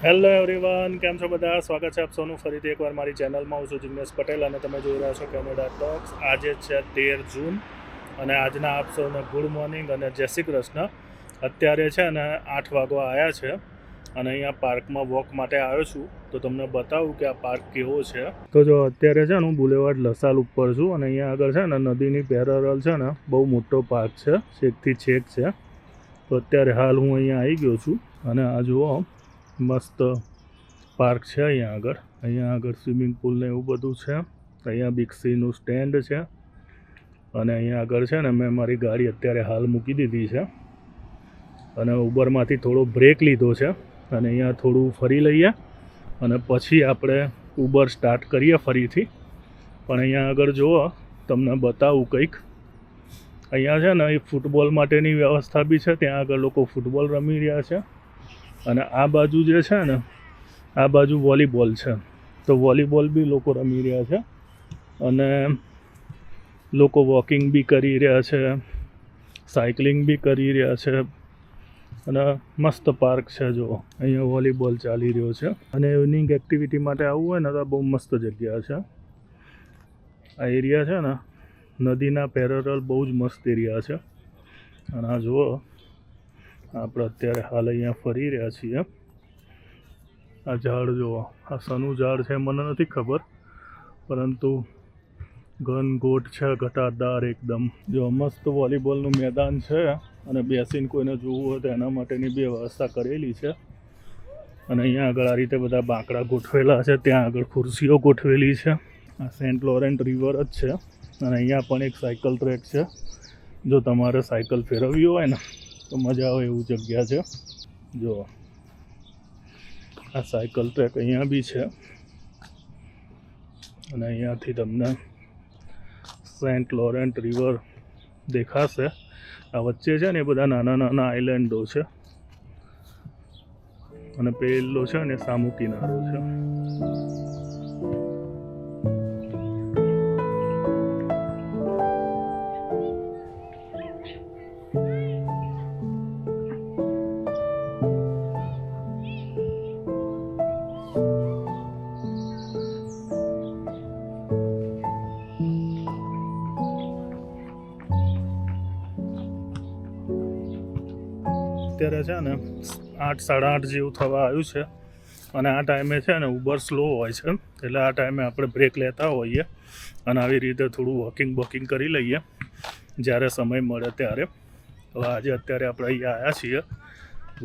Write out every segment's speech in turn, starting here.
Hello everyone, કેમ છો બધા? સ્વાગત છે આપ સૌનું ફરીથી એકવાર મારી ચેનલમાં. હું છું જિગ્નેશ પટેલ અને તમે જોઈ રહ્યા છો કેનેડા ટોક્સ. આજે છે 13 જૂન અને આજના આપ સૌને ગુડ મોર્નિંગ અને જય શ્રી કૃષ્ણ. અત્યારે છે ને 8 વાગવા આવ્યા છે અને અહીંયા પાર્કમાં વોક માટે આવ્યો છું. તો તમને બતાવું કે આ પાર્ક કેવો છે. તો જો અત્યારે છે ને હું બુલેવાર્ડ લસાલ ઉપર છું અને અહીંયા આગળ છે ને નદીની પેરેલલ છે ને બહુ મોટો પાર્ક છે, છેકથી છેક છે. તો અત્યારે હાલ હું અહીંયા આવી ગયો છું અને આ જુઓ મસ્ત પાર્ક છે. અહીંયા આગળ સ્વિમિંગ પુલ ને એવું બધું છે. અહીંયા બિક્સીનું સ્ટેન્ડ છે અને અહીંયા આગળ છે ને મેં મારી ગાડી અત્યારે હાલ મૂકી દીધી છે અને ઉબરમાંથી થોડો બ્રેક લીધો છે અને અહીંયા થોડું ફરી લઈએ અને પછી આપણે ઉબર સ્ટાર્ટ કરીએ ફરીથી. પણ અહીંયા આગળ જુઓ, તમને બતાવું કંઈક. અહીંયા છે ને એ ફૂટબોલ માટેની વ્યવસ્થા બી છે. ત્યાં આગળ લોકો ફૂટબોલ રમી રહ્યા છે અને આ બાજુ જે છે ને આ બાજુ વોલીબોલ છે. તો વોલીબોલ બી લોકો રમી રહ્યા છે અને લોકો વોકિંગ બી કરી રહ્યા છે, સાયકલિંગ બી કરી રહ્યા છે અને મસ્ત પાર્ક છે. જો અહીંયા વોલીબોલ ચાલી રહ્યો છે અને ઇવનિંગ એક્ટિવિટી માટે આવવું હોય ને તો બહુ મસ્ત જગ્યા છે. આ એરિયા છે ને નદીના પેરેલલ બહુ જ મસ્ત એરિયા છે. અને આ જુઓ, આપણે અત્યારે હાલ અહીંયા ફરી રહ્યા છીએ. આ ઝાડ જુઓ, આ સનું ઝાડ છે મને નથી ખબર, પરંતુ ઘનઘોટ છે, ઘટાદાર એકદમ. જો મસ્ત વોલીબોલનું મેદાન છે અને બેસીને કોઈને જોવું હોય તો એના માટેની બી વ્યવસ્થા કરેલી છે. અને અહીંયા આગળ આ રીતે બધા બાંકડા ગોઠવેલા છે. ત્યાં આગળ ખુરશીઓ ગોઠવેલી છે. આ સેન્ટ લોરેન્ટ રિવર જ છે અને અહીંયા પણ એક સાયકલ ટ્રેક છે. જો તમારે સાયકલ ફેરવવી હોય ને તો મજા આવે એવું જગ્યા છે. જો આ સાયકલ ટ્રેક અહીંયા બી છે અને અહીંયાથી તમને સેન્ટ લોરેન્ટ રિવર દેખાશે. આ વચ્ચે છે ને એ બધા નાના નાના આઇલેન્ડો છે અને પેલો છે ને સામુ કિનારો છે. અત્યારે છે ને 8, 8:30 જેવું થવા આવ્યું છે અને આ ટાઈમે છે ને ઉબર સ્લો હોય છે. એટલે આ ટાઈમે આપણે બ્રેક લેતા હોઈએ અને આવી રીતે થોડું વોકિંગ કરી લઈએ જ્યારે સમય મળે ત્યારે. તો આજે અત્યારે આપણે અહીંયા આવ્યા છીએ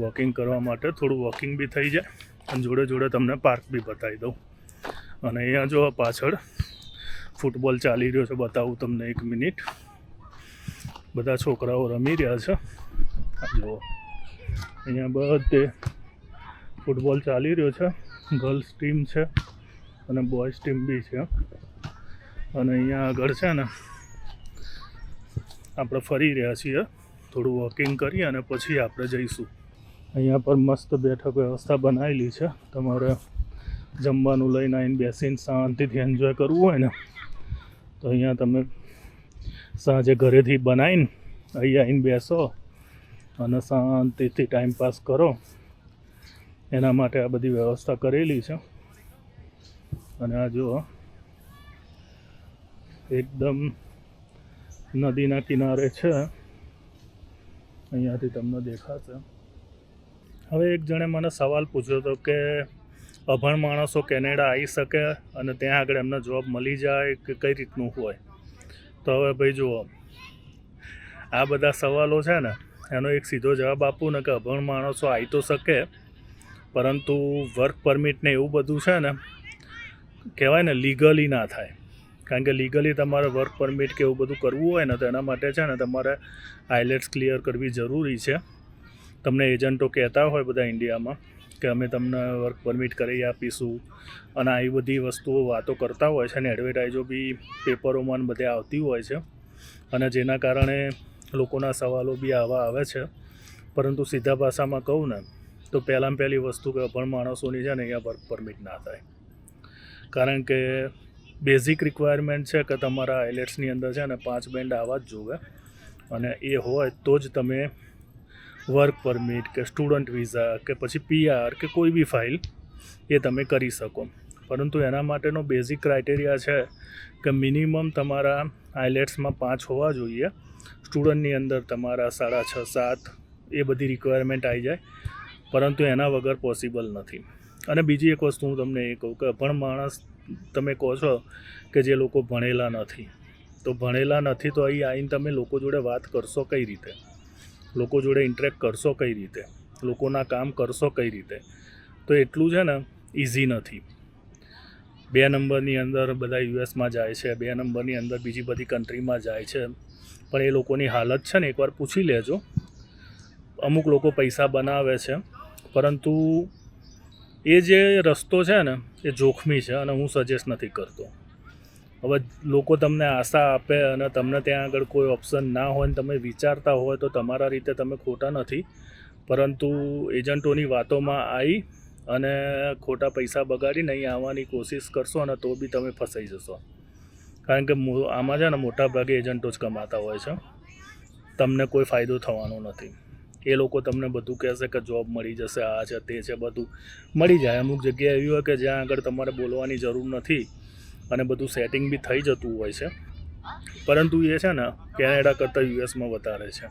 વોકિંગ કરવા માટે. થોડું વોકિંગ બી થઈ જાય અને જોડે જોડે તમને પાર્ક બી બતાવી દઉં. અને અહીંયા જો પાછળ ફૂટબોલ ચાલી રહ્યો છે, બતાવું તમને 1 મિનિટ. બધા છોકરાઓ રમી રહ્યા છે. જુઓ, અહીંયા બધે ફૂટબોલ ચાલી રહ્યો છે. ગર્લ્સ ટીમ છે અને બોયઝ ટીમ બી છે. અને અહીંયા આગળ છે ને આપણે ફરી રહ્યા છીએ. થોડું વોકિંગ કરીએ અને પછી આપણે જઈશું. અહીંયા પર મસ્ત બેઠક વ્યવસ્થા બનાવેલી છે. તમારે જમવાનું લઈને આવીને બેસીને શાંતિથી એન્જોય કરવું હોય ને તો અહીંયા તમે સાંજે ઘરેથી બનાવીને અહીંયા આવીને બેસો અને શાંતિથી ટાઈમપાસ કરો. એના માટે આ બધી વ્યવસ્થા કરેલી છે. અને આ જુઓ, એકદમ નદીના કિનારે છે. અહીંયાથી તમને દેખાશે. હવે એક જણે મને સવાલ પૂછ્યો હતો કે અભણ માણસો કેનેડા આવી શકે અને ત્યાં આગળ એમને જોબ મળી જાય કે કઈ રીતનું હોય. તો હવે ભાઈ જુઓ, આ બધા સવાલો છે ને એનો એક સીધો જવાબ આપું ને કે અભણ માણસો આવી તો શકે, પરંતુ વર્ક પરમિટ ને એવું બધું છે ને કહેવાય ને લીગલી ના થાય. કારણ કે લીગલી તમારે વર્ક પરમિટ કે એવું બધું કરવું હોય ને તો એના માટે છે ને તમારે આઇલેટ્સ ક્લિયર કરવી જરૂરી છે. તમને એજન્ટો કહેતા હોય બધા ઇન્ડિયામાં કે અમે તમને વર્ક પરમિટ કરી આપીશું અને આવી બધી વસ્તુઓ વાતો કરતા હોય છે અને એડવર્ટાઇઝો બી પેપરોમાં બધે આવતી હોય છે અને જેના કારણે લોકોના સવાલો બી આવા આવે છે. પરંતુ સીધા ભાષામાં કહું ને તો પહેલી વસ્તુ કે અભણ માણસોની છે ને અહીંયા વર્ક પરમિટ ના થાય. કારણ કે બેઝિક રિક્વાયરમેન્ટ છે કે તમારા આઇલેટ્સની અંદર છે ને 5 બેન્ડ આવવા જ જોવે અને એ હોય તો જ તમે વર્ક પરમિટ કે સ્ટુડન્ટ વિઝા કે પછી PR કે કોઈ બી ફાઇલ એ તમે કરી શકો. પરંતુ એના માટેનો બેઝિક ક્રાઇટેરિયા છે કે મિનિમમ તમારા આઇલેટ્સમાં 5 હોવા જોઈએ. સ્ટુડન્ટની અંદર તમારા 6.5 7 એ બધી રિક્વાયરમેન્ટ આવી જાય, પરંતુ એના વગર પોસિબલ નથી. અને બીજી એક વસ્તુ હું તમને એ કહું કે અભણ માણસ તમે કહો છો કે જે લોકો ભણેલા નથી, તો ભણેલા નથી તો અહીં આવીને તમે લોકો જોડે વાત કરશો કઈ રીતે, લોકો જોડે ઇન્ટરેક્ટ કરશો કઈ રીતે, લોકોના કામ કરશો કઈ રીતે? તો એટલું છે ને ઇઝી નથી. 2 નંબરની અંદર બધા યુએસમાં જાય છે, 2 નંબરની અંદર બીજી બધી કન્ટ્રીમાં જાય છે, પણ એ લોકોની હાલત છે ને એકવાર પૂછી લેજો. અમુક લોકો પૈસા બનાવે છે, પરંતુ એ જે રસ્તો છે ને એ જોખમી છે અને હું સજેસ્ટ નથી કરતો. હવે લોકો તમને આશા આપે અને તમને ત્યાં આગળ કોઈ ઓપ્શન ના હોય ને તમે વિચારતા હોય તો તમારા રીતે તમે ખોટા નથી, પરંતુ એજન્ટોની વાતોમાં આવી અને ખોટા પૈસા બગાડીને અહીં આવવાની કોશિશ કરશો ને તો બી તમે ફસાઈ જશો. કારણ કે આમાં છે ને મોટા ભાગે એજન્ટો જ કમાતા હોય છે, તમને કોઈ ફાયદો થવાનો નથી. એ લોકો તમને બધું કહેશે કે જોબ મળી જશે, આ છે તે છે, બધું મળી જાય. અમુક જગ્યાએ એવી હોય કે જ્યાં આગળ તમારે બોલવાની જરૂર નથી અને બધું સેટિંગ બી થઈ જતું હોય છે, પરંતુ એ છે ને કેનેડા કરતાં યુએસમાં વધારે છે.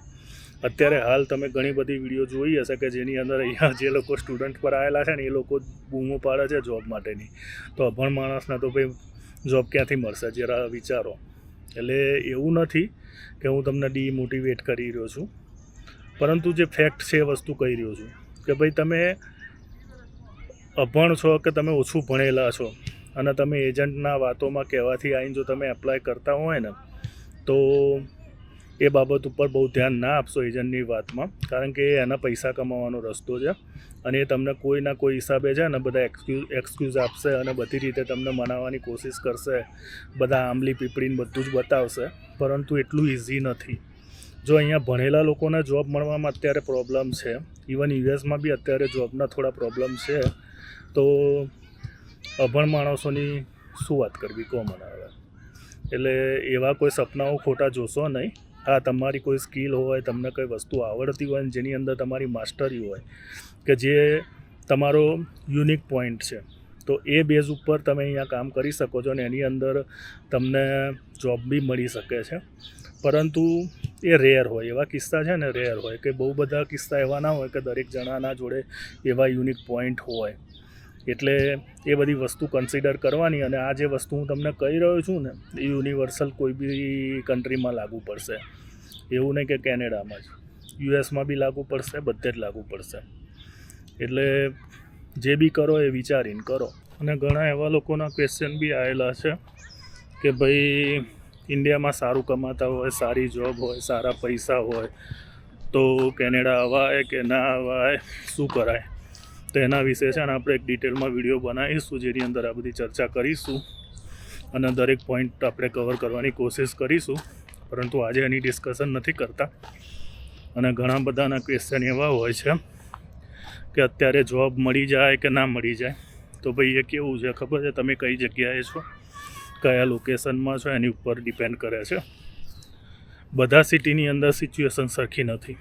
અત્યારે હાલ તમે ઘણી બધી વિડીયો જોઈ હશે કે જેની અંદર અહીંયા જે લોકો સ્ટુડન્ટ પર આવેલા છે ને એ લોકો બૂમો પાડે છે જોબ માટેની, તો અભણ માણસને તો ભાઈ જોબ ક્યાંથી મળશે જરા વિચારો. એટલે એવું નથી કે હું તમને ડિમોટિવેટ કરી રહ્યો છું, પરંતુ જે ફેક્ટ છે એ વસ્તુ કહી રહ્યો છું કે ભાઈ તમે અભણ છો કે તમે ઓછું ભણેલા છો અને તમે એજન્ટના વાતોમાં કહેવાથી આવીને જો તમે એપ્લાય કરતા હોય ને તો એ બાબત ઉપર બહુ ધ્યાન ના આપશો એજન્ટની વાતમાં, કારણ કે એના પૈસા કમાવાનો રસ્તો છે અને એ તમને કોઈના કોઈ હિસાબે છે ને બધા એક્સક્યુઝ આપશે અને બધી રીતે તમને મનાવવાની કોશિશ કરશે, બધા આંબલી પીપળીને બધું જ બતાવશે, પરંતુ એટલું ઇઝી નથી. જો અહીંયા ભણેલા લોકોને જોબ મળવામાં અત્યારે પ્રોબ્લેમ છે, ઇવન યુએસમાં બી અત્યારે જોબના થોડા પ્રોબ્લેમ છે, તો અભણ માણસોની શું વાત કરવી કહો મને હવે. એટલે એવા કોઈ સપનાઓ ખોટા જોશો નહીં. હા, તમારી કોઈ સ્કિલ હોય, તમને કોઈ વસ્તુ આવડતી હોય ને જેની અંદર તમારી માસ્ટરી હોય કે જે તમારો યુનિક પોઈન્ટ છે, તો એ બેઝ ઉપર તમે અહીંયા કામ કરી શકો છો અને એની અંદર તમને જોબ બી મળી શકે છે. પરંતુ એ રેર હોય, એવા કિસ્સા છે ને રેર હોય, કે બહુ બધા કિસ્સા એવા ના હોય કે દરેક જણાના જોડે એવા યુનિક પોઈન્ટ હોય. એટલે એ બધી વસ્તુ કન્સિડર કરવાની. અને આ જે વસ્તુ હું તમને કહી રહ્યો છું ને એ યુનિવર્સલ કોઈ બી કન્ટ્રીમાં લાગુ પડશે, એવું નહીં કે કેનેડામાં જ, યુએસમાં બી લાગુ પડશે, બધે જ લાગુ પડશે. એટલે જે બી કરો એ વિચારીને કરો. અને ઘણા એવા લોકોના ક્વેશ્ચન બી આવેલા છે કે ભાઈ ઇન્ડિયામાં સારું કમાતા હોય, સારી જોબ હોય, સારા પૈસા હોય, તો કેનેડા અવાય કે ના અવાય, શું કરાય? તો એના વિશે છે ને આપણે એક ડિટેલમાં વિડીયો બનાવીશું જેની અંદર આ બધી ચર્ચા કરીશું અને દરેક પોઈન્ટ આપણે કવર કરવાની કોશિશ કરીશું, પરંતુ આજે એની ડિસ્કશન નથી કરતા. અને ઘણા બધાના ક્વેશ્ચન એવા હોય છે કે અત્યારે જોબ મળી જાય કે ના મળી જાય, તો ભાઈ એ કેવું છે ખબર છે, તમે કઈ જગ્યાએ છો, કયા લોકેશનમાં છો એની ઉપર ડિપેન્ડ કરે છે. બધા સિટીની અંદર સિચ્યુએશન સરખી નથી.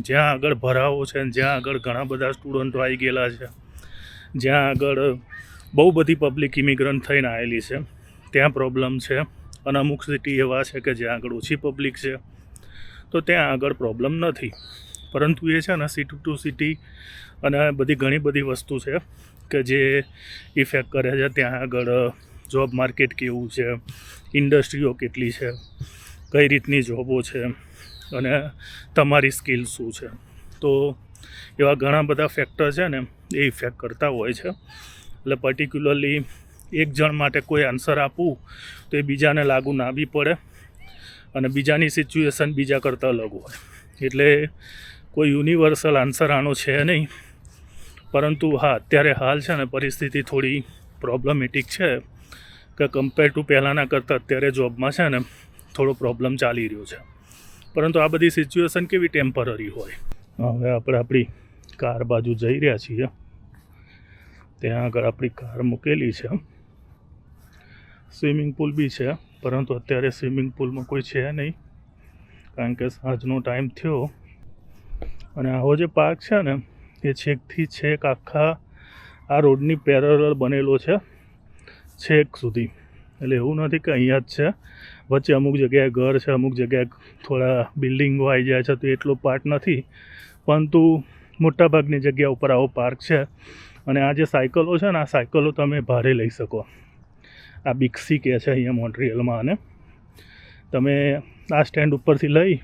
જ્યાં આગળ ભરાવો છે, જ્યાં આગળ ઘણા બધા સ્ટુડન્ટો આવી ગયેલા છે, જ્યાં આગળ બહુ બધી પબ્લિક ઇમિગ્રન્ટ થઈને આવેલી છે, ત્યાં પ્રોબ્લેમ છે. અને અમુક સિટી એવા છે કે જ્યાં આગળ ઓછી પબ્લિક છે, તો ત્યાં આગળ પ્રોબ્લેમ નથી. પરંતુ એ છે ને સિટી ટુ સિટી અને બધી ઘણી બધી વસ્તુ છે કે જે ઇફેક્ટ કરે છે. ત્યાં આગળ જોબ માર્કેટ કેવું છે, ઇન્ડસ્ટ્રીઓ કેટલી છે, કઈ રીતની જોબો છે અને તમારી સ્કિલ શું છે. તો એવા ઘણા બધા ફેક્ટર છે ને એ ઇફેક્ટ કરતા હોય છે. એટલે પર્ટિક્યુલરલી એક જણ માટે કોઈ આન્સર આપવું તો એ બીજાને લાગુ ના બી પડે અને બીજાની સિચ્યુએશન બીજા કરતાં અલગ હોય. એટલે કોઈ યુનિવર્સલ આન્સર આનો છે નહીં. પરંતુ હા, અત્યારે હાલ છે ને પરિસ્થિતિ થોડી પ્રોબ્લેમેટિક છે કે કમ્પેર ટુ પહેલાંના કરતાં અત્યારે જોબમાં છે ને થોડો પ્રોબ્લેમ ચાલી રહ્યો છે. પરંતુ આ બધી સિચ્યુએશન કેવી ટેમ્પરરી હોય. હવે આપણે આપણી કાર બાજુ જઈ રહ્યા છીએ, ત્યાં આગળ આપણી કાર મૂકેલી છે. સ્વિમિંગ પુલ બી છે, પરંતુ અત્યારે સ્વિમિંગ પુલમાં કોઈ છે નહીં, કારણ કે સાંજનો ટાઈમ થયો અને આવો જે પાર્ક છે ને એ છેકથી છેક આખા આ રોડની પેરેલલ બનેલો છે છેક સુધી. એટલે એવું નથી કે અહીંયા જ છે, વચ્ચે અમુક જગ્યાએ ઘર છે, અમુક જગ્યાએ થોડા બિલ્ડિંગો આવી જાય છે, તો એટલો પાર્ટ નથી, પરંતુ મોટાભાગની જગ્યા ઉપર આવો પાર્ક છે. અને આ જે સાયકલો છે ને, આ સાયકલો તમે ભાડે લઈ શકો. આ બિક્સી કહે છે અહીંયા મોન્ટ્રીયલમાં. અને તમે આ સ્ટેન્ડ ઉપરથી લઈ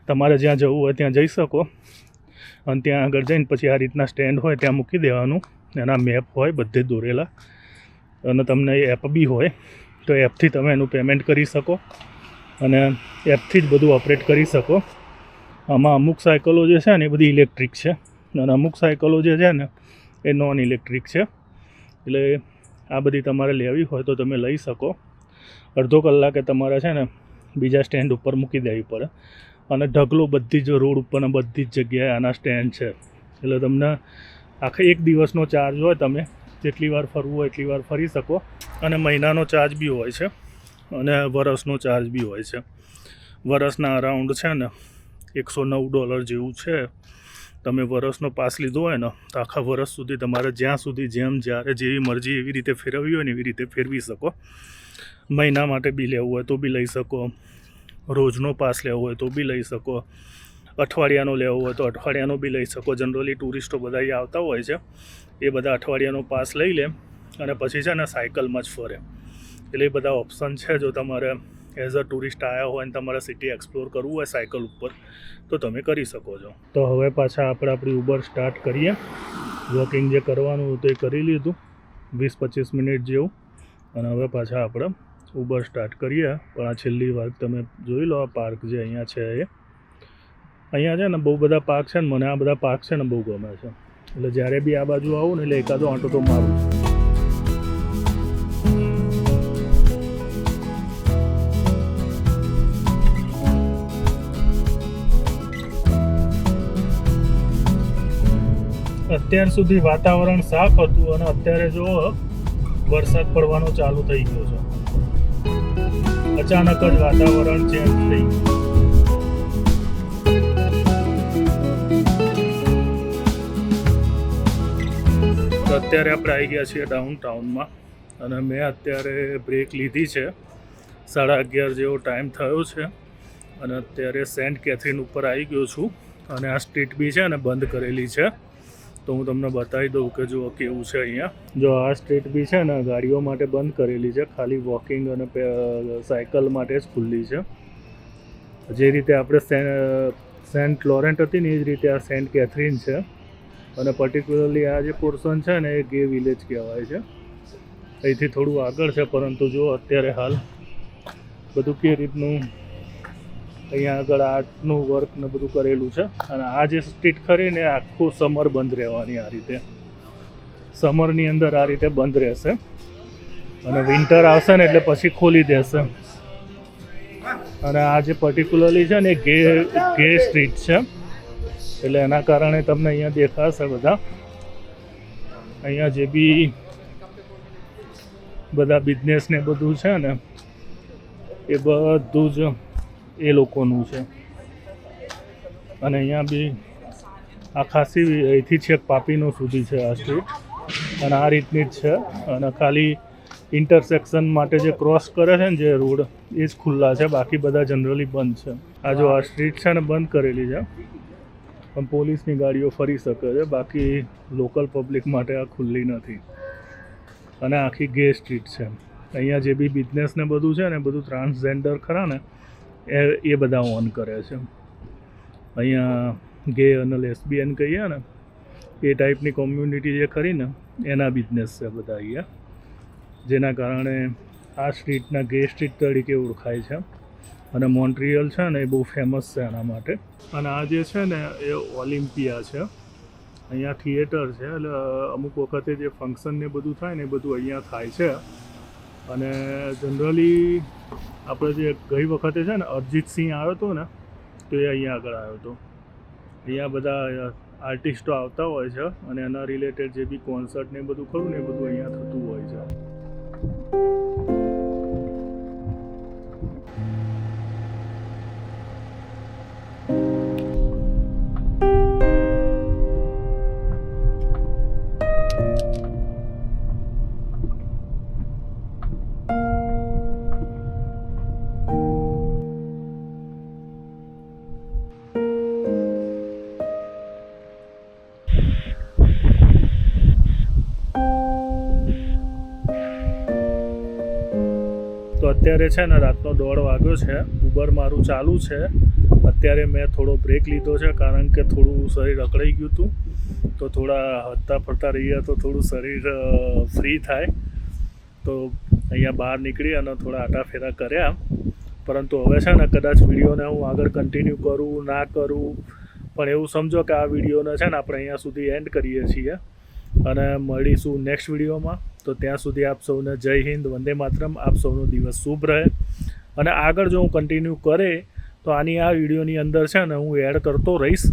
તમારે જ્યાં જવું હોય ત્યાં જઈ શકો. અને ત્યાં આગળ જઈને પછી આ રીતના સ્ટેન્ડ હોય ત્યાં મૂકી દેવાનું. એના મેપ હોય બધે દોરેલા, અને તમને એપ બી હોય, તો એપથી તમે એનું પેમેન્ટ કરી શકો અને એપથી જ બધું ઓપરેટ કરી શકો. આમાં અમુક સાયકલો જે છે ને એ બધી ઇલેક્ટ્રિક છે, અને અમુક સાયકલો જે છે ને એ નોન ઇલેક્ટ્રિક છે. એટલે આ બધી તમારે લેવી હોય તો તમે લઈ શકો. અડધો કલાકે તમારે છે ને બીજા સ્ટેન્ડ ઉપર મૂકી દેવી પડે. અને ઢગલો બધી જ રોડ ઉપરના બધી જ જગ્યાએ આના સ્ટેન્ડ છે. એટલે તમને આખા એક દિવસનો ચાર્જ હોય, તમે જેટલી વાર ફરવું હોય એટલી વાર ફરી શકો. અને મહિનાનો ચાર્જ બી હોય છે અને વરસનો ચાર્જ બી હોય છે. વરસના અરાઉન્ડ છે ને $109 જેવું છે. તમે વરસનો પાસ લીધો હોય ને તો આખા વરસ સુધી તમારે જ્યાં સુધી જેમ જ્યારે જેવી મરજી એવી રીતે ફેરવવી હોય ને એવી રીતે ફેરવી શકો. મહિના માટે બી લેવું હોય તો બી લઈ શકો, રોજનો પાસ લેવો હોય તો બી લઈ શકો, અઠવાડિયાનો લેવો હોય તો અઠવાડિયાનો બી લઈ શકો. જનરલી ટુરિસ્ટો બધા અહીં આવતા હોય છે, એ બધા અઠવાડિયાનો પાસ લઈ લે અને પછી છે ને સાયકલમાં જ ફરે. એટલે એ બધા ઓપ્શન છે. જો તમારે એઝ અ ટુરિસ્ટ આવ્યા હોય અને તમારે સિટી એક્સપ્લોર કરવું હોય સાયકલ ઉપર તો તમે કરી શકો છો. તો હવે પાછા આપણે આપણી ઉબર સ્ટાર્ટ કરીએ. વોકિંગ જે કરવાનું હતું એ કરી લીધું 20-25 મિનિટ જેવું, અને હવે પાછા આપણે ઉબર સ્ટાર્ટ કરીએ. પણ આ છેલ્લી વાર તમે જોઈ લો, આ પાર્ક જે અહીંયા છે એ અહીંયા છે ને બહુ બધા પાર્ક છે ને મને આ બધા પાર્ક છે ને બહુ ગમે છે. એટલે જ્યારે બી આ બાજુ આવું ને એટલે એકાદો આંટો તો મારું છું. અત્યાર સુધી વાતાવરણ સાફ હતું અને અત્યારે જો વરસાદ પડવાનો ચાલુ થઈ ગયો છે. અચાનક જ વાતાવરણ ચેન્જ થઈ ગયું. અત્યારે આપણે આવી ગયા છીએ ડાઉન ટાઉનમાં, અને મેં અત્યારે બ્રેક લીધી છે. 11:30 જેવો ટાઈમ થયો છે અને અત્યારે સેન્ટ કેથરીન ઉપર આવી ગયો છું. અને આ સ્ટ્રીટ બી છે ને બંધ કરેલી છે, તો હું તમને બતાવી દઉં કે જો કેવું છે અહીંયા. જો આ સ્ટ્રીટ બી છે ને ગાડીઓ માટે બંધ કરેલી છે, ખાલી વોકિંગ અને સાયકલ માટે જ ખુલ્લી છે. જે રીતે આપણે સેન્ટ લોરેન્ટ હતી ને એ જ રીતે આ સેન્ટ કેથરીન છે. અને પર્ટિક્યુલરલી આ જે પોર્શન છે ને એ ગે વિલેજ કહેવાય છે. અહીંથી થોડું આગળ છે, પરંતુ જો અત્યારે હાલ બધું કે રીતનું અહીંયા આગળ આર્ટનું વર્ક ને બધું કરેલું છે. અને આ જે સ્ટ્રીટ ખરી ને આખું સમર બંધ રહેવાની. આ રીતે સમરની અંદર આ રીતે બંધ રહેશે, અને વિન્ટર આવશે ને એટલે પછી ખોલી દેશે. અને આ જે પર્ટિક્યુલરલી છે ને એ ગે સ્ટ્રીટ છે, એટલે એના કારણે તમને અહીંયા દેખાશે બધા અહીંયા જે બી બધા બિઝનેસ ને બધું છે ને એ બધું જ એ લોકોનું છે. અને અહીંયા બી આ ખાસી અહીંથી છેક પાપીનો સુધી છે આ સ્ટ્રીટ, અને આ રીતની જ છે. અને ખાલી ઇન્ટરસેક્શન માટે જે ક્રોસ કરે છે ને જે રોડ એ જ ખુલ્લા છે, બાકી બધા જનરલી બંધ છે. આ જો આ સ્ટ્રીટ છે ને બંધ કરેલી છે, પણ પોલીસની ગાડીઓ ફરી શકે છે, બાકી લોકલ પબ્લિક માટે આ ખુલ્લી નથી. અને આખી ગે સ્ટ્રીટ છે. અહીંયા જે બી બિઝનેસ ને બધું છે ને બધું ટ્રાન્સજેન્ડર ખરા ને એ બધા ઓન કરે છે. અહીંયા ગે અને લેસ્બિયન કહીએ ને એ ટાઈપની કોમ્યુનિટી જે ખરી ને એના બિઝનેસ છે બધા અહીંયા, જેના કારણે આ સ્ટ્રીટના ગે સ્ટ્રીટ તરીકે ઓળખાય છે. અને મોન્ટ્રીયલ છે ને એ બહુ ફેમસ છે એના માટે. અને આ જે છે ને એ ઓલિમ્પિયા છે. અહીંયા થિયેટર છે, એટલે અમુક વખતે જે ફંક્શન ને બધું થાય ને એ બધું અહીંયા થાય છે. અને જનરલી આપણે જે ગઈ વખતે છે ને અરિજીત સિંહ આવ્યો હતો ને તો એ અહીંયા આગળ આવ્યો હતો. અહીંયા બધા આર્ટિસ્ટો આવતા હોય છે, અને એના રિલેટેડ જે બી કોન્સર્ટ ને બધું ખરું ને એ બધું અહીંયા થતું હોય છે. અત્યારે છે ને રાતનો 1:30 વાગ્યો છે. ઉબર મારું ચાલુ છે. અત્યારે મેં થોડો બ્રેક લીધો છે કારણ કે થોડું શરીર અકળાઈ ગયું હતું. તો થોડા હરતા ફરતા રહીએ તો થોડું શરીર ફ્રી થાય. તો અહીંયા બહાર નીકળી અને થોડા આટા ફેરા કર્યા. પરંતુ હવે છે ને કદાચ વિડીયોને હું આગળ કન્ટિન્યુ કરું ના કરું, પણ એવું સમજો કે આ વિડીયોને છે ને આપણે અહીંયા સુધી એન્ડ કરીએ છીએ અને મળીશું નેક્સ્ટ વિડીયોમાં. તો ત્યાં સુધી આપ સૌને જય હિન્દ, વંદે માતરમ. આપ સૌનો દિવસ શુભ રહે. અને આગળ જો હું કન્ટિન્યુ કરે તો આની આ વિડીયોની અંદર છે ને હું એડ કરતો રહીશ,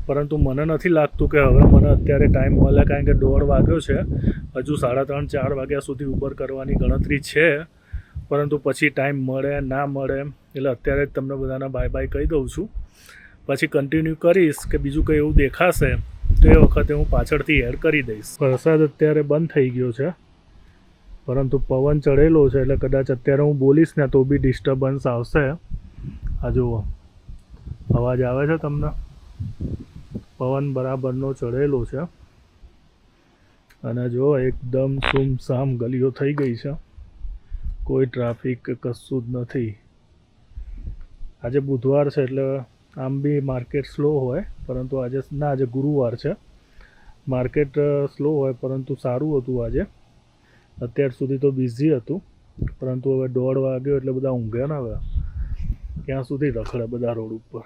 પરંતુ મને નથી લાગતું કે હવે મને અત્યારે ટાઈમ મળે, કારણ કે 1:30 વાગ્યો છે. હજુ 3:30-4 વાગ્યા સુધી ઉબર કરવાની ગણતરી છે, પરંતુ પછી ટાઈમ મળે ના મળે. એટલે અત્યારે જ તમને બધાને બાય બાય કહી દઉં છું. પછી કન્ટિન્યુ કરીશ કે બીજું કંઈ એવું દેખાશે તો એ વખતે હું પાછળથી એડ કરી દઈશ. વરસાદ અત્યારે બંધ થઈ ગયો છે, પરંતુ પવન ચડેલો છે એટલે કદાચ અત્યારે હું બોલીશ ને તો બી ડિસ્ટર્બન્સ આવશે. આ જુઓ, અવાજ આવે છે તમને? પવન બરાબરનો ચડેલો છે અને જો એકદમ સુમસામ ગલીઓ થઈ ગઈ છે. કોઈ ટ્રાફિક કશું જ નથી. આજે બુધવાર છે એટલે આમ બી માર્કેટ સ્લો હોય, પરંતુ આજે ગુરુવાર છે. માર્કેટ સ્લો હોય પરંતુ સારું હતું આજે. અત્યાર સુધી તો બિઝી હતું, પરંતુ હવે 1:30 વાગ્યો એટલે બધા ઊંઘ્યા ને હવે ક્યાં સુધી રખડે બધા રોડ ઉપર.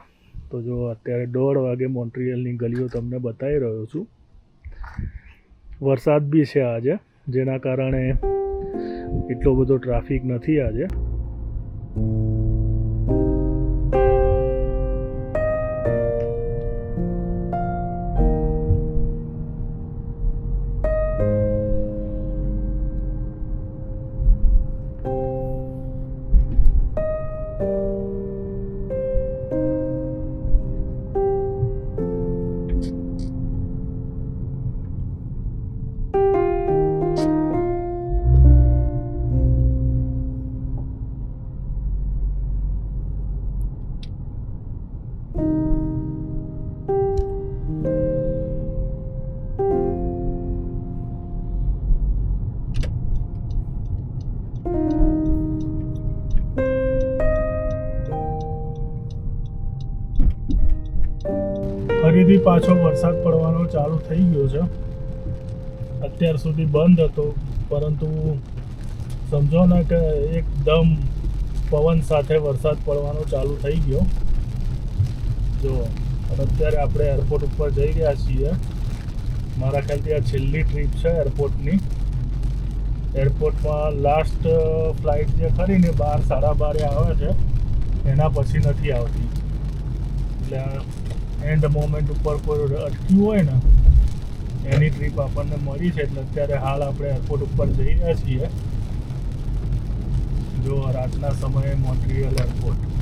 તો જો અત્યારે 1:30 વાગે મોન્ટ્રીયલની ગલીઓ તમને બતાવી રહ્યો છું. વરસાદ બી છે આજે, જેના કારણે એટલો બધો ટ્રાફિક નથી આજે. ફરીથી પાછો વરસાદ પડવાનો ચાલુ થઈ ગયો છે. અત્યાર સુધી બંધ હતો, પરંતુ સમજો ને કે એકદમ પવન સાથે વરસાદ પડવાનો ચાલુ થઈ ગયો. જો અત્યારે આપણે એરપોર્ટ ઉપર જઈ રહ્યા છીએ. મારા ખ્યાલથી આ છેલ્લી ટ્રીપ છે એરપોર્ટની. એરપોર્ટમાં લાસ્ટ ફ્લાઇટ જે ખરી ને 12-12:30 આવે છે, એના પછી નથી આવતી. એટલે એન્ડ મોમેન્ટ ઉપર કોઈ અટક્યું હોય ને એની ટ્રીપ આપણને મળી છે. એટલે અત્યારે હાલ આપણે એરપોર્ટ ઉપર જઈ રહ્યા છીએ. જો રાતના સમયે મોન્ટ્રીયલ એરપોર્ટ.